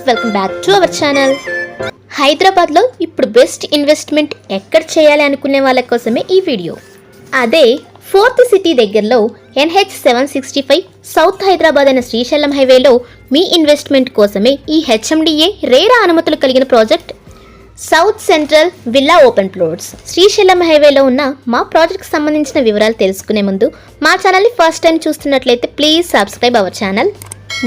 Welcome back to our channel. హైదరాబాద్లో ఇప్పుడు best investment ఎక్కడ చేయాలి అనుకునే వాళ్ళ కోసమే ఈ వీడియో. అదే 4th సిటీ దగ్గరలో NH 765 సౌత్ హైదరాబాద్ అయిన శ్రీశైలం హైవేలో మీ ఇన్వెస్ట్మెంట్ కోసమే ఈ HMDA రేరా అనుమతులు కలిగిన project south central villa open plots. Srisailam హైవేలో ఉన్న మా ప్రాజెక్ట్కి సంబంధించిన వివరాలు తెలుసుకునే ముందు మా ఛానల్ని ఫస్ట్ టైం చూస్తున్నట్లయితే ప్లీజ్ సబ్స్క్రైబ్ అవర్ ఛానల్.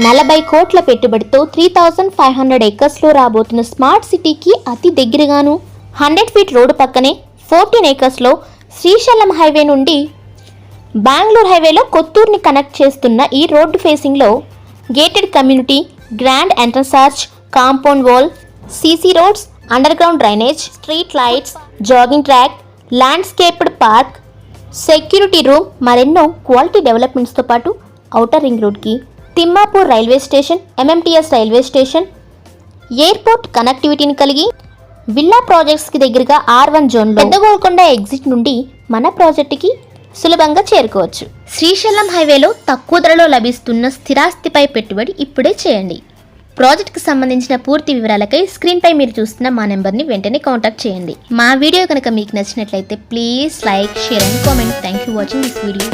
40 కోట్ల పెట్టుబడితో 3500 ఏకర్స్లో రాబోతున్న స్మార్ట్ సిటీకి అతి దగ్గరగాను 100 ఫీట్ రోడ్డు పక్కనే 14 ఏకర్స్లో శ్రీశైలం హైవే నుండి బెంగళూరు హైవేలో కొత్తూరుని కనెక్ట్ చేస్తున్న ఈ రోడ్డు ఫేసింగ్లో gated community, grand entrance arch, compound wall, CC roads, underground drainage, street lights, jogging track, landscaped park, security room, మరెన్నో క్వాలిటీ డెవలప్మెంట్స్తో పాటు ఔటర్ రింగ్ రోడ్కి Thimmapur railway station, MMTS railway station, airport కనెక్టివిటీని కలిగి villa ప్రాజెక్ట్స్కి దగ్గరగా R1 జోన్లో పెద్ద Golconda exit నుండి మన ప్రాజెక్టుకి సులభంగా చేరుకోవచ్చు. శ్రీశైలం హైవేలో తక్కువ ధరలో లభిస్తున్న స్థిరాస్తిపై పెట్టుబడి ఇప్పుడే చేయండి. ప్రాజెక్ట్కి సంబంధించిన పూర్తి వివరాలకై స్క్రీన్పై మీరు చూస్తున్న మా నెంబర్ని వెంటనే కాంటాక్ట్ చేయండి. మా వీడియో కనుక మీకు నచ్చినట్లయితే please like, share and comment. Thank you watching this video.